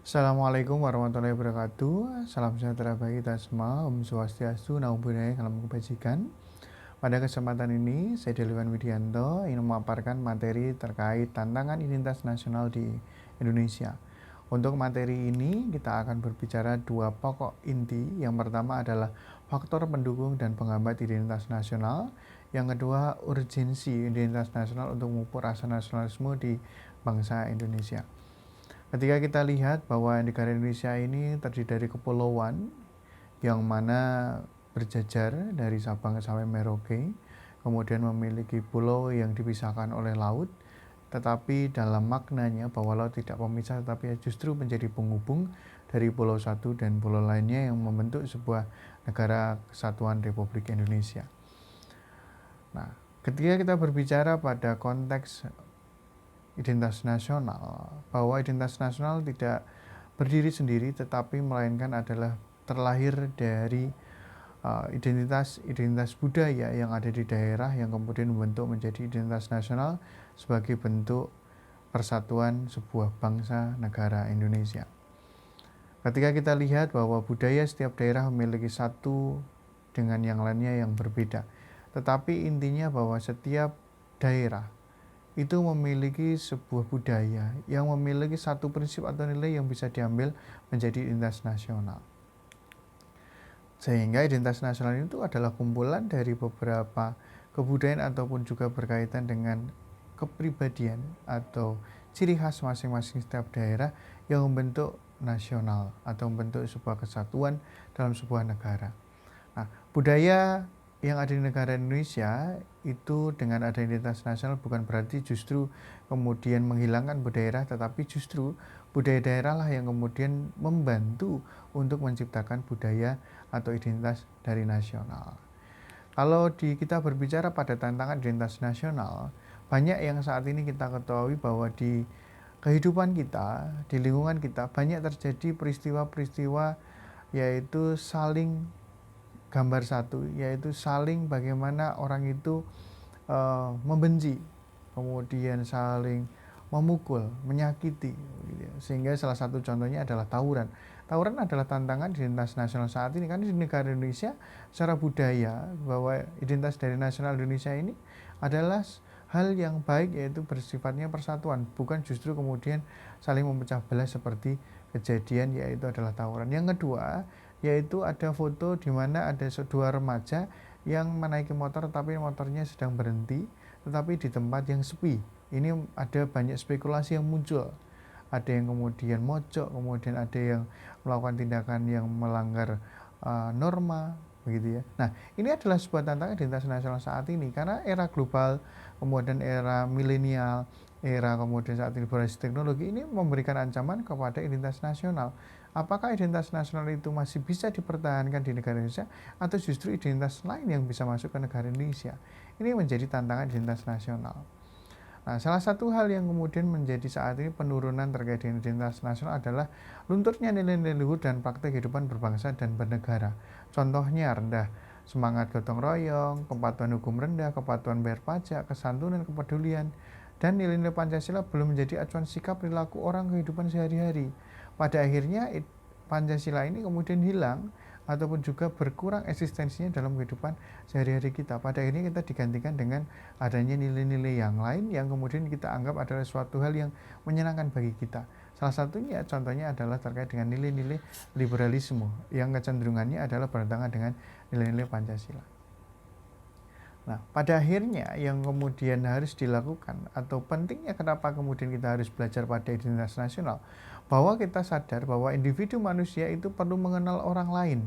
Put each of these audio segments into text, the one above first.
Assalamualaikum warahmatullahi wabarakatuh. Salam sejahtera bagi kita semua. Om Swastiastu, Namo Buddhaya, Salam Kebajikan. Pada kesempatan ini, saya Delwan Widianto ingin memaparkan materi terkait tantangan identitas nasional di Indonesia. Untuk materi ini, kita akan berbicara dua pokok inti. Yang pertama adalah faktor pendukung dan penghambat identitas nasional. Yang kedua, urgensi identitas nasional untuk mengukur rasa nasionalisme di bangsa Indonesia. Ketika kita lihat bahwa negara Indonesia ini terdiri dari kepulauan yang mana berjajar dari Sabang sampai Merauke, kemudian memiliki pulau yang dipisahkan oleh laut, tetapi dalam maknanya bahwa laut tidak pemisah tetapi justru menjadi penghubung dari pulau satu dan pulau lainnya yang membentuk sebuah negara kesatuan Republik Indonesia. Nah, ketika kita berbicara pada konteks identitas nasional, bahwa identitas nasional tidak berdiri sendiri tetapi melainkan adalah terlahir dari identitas budaya yang ada di daerah yang kemudian membentuk menjadi identitas nasional sebagai bentuk persatuan sebuah bangsa negara Indonesia. Ketika kita lihat bahwa budaya setiap daerah memiliki satu dengan yang lainnya yang berbeda, tetapi intinya bahwa setiap daerah itu memiliki sebuah budaya yang memiliki satu prinsip atau nilai yang bisa diambil menjadi identitas nasional. Sehingga identitas nasional itu adalah kumpulan dari beberapa kebudayaan ataupun juga berkaitan dengan kepribadian atau ciri khas masing-masing setiap daerah yang membentuk nasional atau membentuk sebuah kesatuan dalam sebuah negara. Nah, budaya yang ada di negara Indonesia itu dengan ada identitas nasional bukan berarti justru kemudian menghilangkan budaya daerah, tetapi justru budaya daerah lah yang kemudian membantu untuk menciptakan budaya atau identitas dari nasional. Kalau kita berbicara pada tantangan identitas nasional, banyak yang saat ini kita ketahui bahwa di kehidupan kita, di lingkungan kita banyak terjadi peristiwa-peristiwa yaitu saling gambar satu, yaitu saling bagaimana orang itu membenci, kemudian saling memukul, menyakiti, sehingga salah satu contohnya adalah tawuran. Tawuran adalah tantangan identitas nasional saat ini, karena di negara Indonesia secara budaya bahwa identitas dari nasional Indonesia ini adalah hal yang baik, yaitu bersifatnya persatuan, bukan justru kemudian saling memecah belah seperti kejadian yaitu adalah tawuran. Yang kedua, yaitu ada foto di mana ada dua remaja yang menaiki motor tapi motornya sedang berhenti tetapi di tempat yang sepi. Ini ada banyak spekulasi yang muncul. Ada yang kemudian mojok, kemudian ada yang melakukan tindakan yang melanggar norma, begitu ya. Nah, ini adalah sebuah tantangan identitas nasional saat ini karena era global, kemudian era milenial, era kemudian saat ini berbasis teknologi ini memberikan ancaman kepada identitas nasional. Apakah identitas nasional itu masih bisa dipertahankan di negara Indonesia atau justru identitas lain yang bisa masuk ke negara Indonesia? Ini menjadi tantangan identitas nasional. Nah, salah satu hal yang kemudian menjadi saat ini penurunan terkait dengan identitas nasional adalah lunturnya nilai-nilai luhur dan praktek kehidupan berbangsa dan bernegara. Contohnya rendah semangat gotong royong, kepatuhan hukum rendah, kepatuhan bayar pajak, kesantunan, kepedulian, dan nilai-nilai Pancasila belum menjadi acuan sikap perilaku orang kehidupan sehari-hari. Pada akhirnya Pancasila ini kemudian hilang ataupun juga berkurang eksistensinya dalam kehidupan sehari-hari kita. Pada akhirnya kita digantikan dengan adanya nilai-nilai yang lain yang kemudian kita anggap adalah suatu hal yang menyenangkan bagi kita. Salah satunya contohnya adalah terkait dengan nilai-nilai liberalisme yang kecenderungannya adalah bertentangan dengan nilai-nilai Pancasila. Nah, pada akhirnya yang kemudian harus dilakukan atau pentingnya kenapa kemudian kita harus belajar pada identitas nasional, bahwa kita sadar bahwa individu manusia itu perlu mengenal orang lain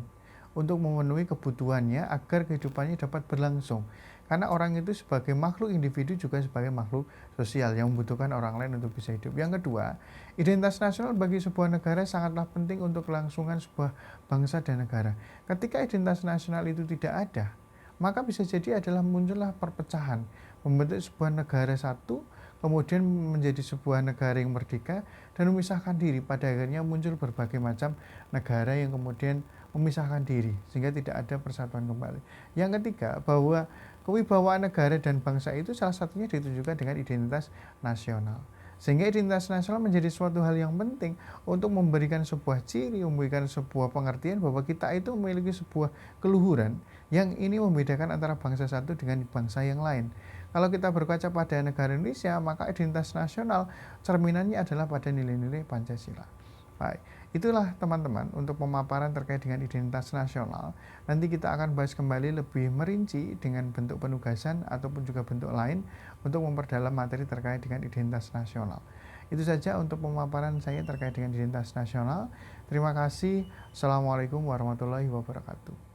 untuk memenuhi kebutuhannya agar kehidupannya dapat berlangsung. Karena orang itu sebagai makhluk individu juga sebagai makhluk sosial yang membutuhkan orang lain untuk bisa hidup. Yang kedua, identitas nasional bagi sebuah negara sangatlah penting untuk kelangsungan sebuah bangsa dan negara. Ketika identitas nasional itu tidak ada, maka bisa jadi adalah muncullah perpecahan, membentuk sebuah negara satu, kemudian menjadi sebuah negara yang merdeka dan memisahkan diri. Pada akhirnya muncul berbagai macam negara yang kemudian memisahkan diri sehingga tidak ada persatuan kembali. Yang ketiga, bahwa kewibawaan negara dan bangsa itu salah satunya ditunjukkan dengan identitas nasional. Sehingga identitas nasional menjadi suatu hal yang penting untuk memberikan sebuah ciri, memberikan sebuah pengertian bahwa kita itu memiliki sebuah keluhuran yang ini membedakan antara bangsa satu dengan bangsa yang lain. Kalau kita berkaca pada negara Indonesia, maka identitas nasional cerminannya adalah pada nilai-nilai Pancasila. Baik, itulah teman-teman untuk pemaparan terkait dengan identitas nasional. Nanti kita akan bahas kembali lebih merinci dengan bentuk penugasan ataupun juga bentuk lain untuk memperdalam materi terkait dengan identitas nasional. Itu saja untuk pemaparan saya terkait dengan identitas nasional. Terima kasih. Assalamualaikum warahmatullahi wabarakatuh.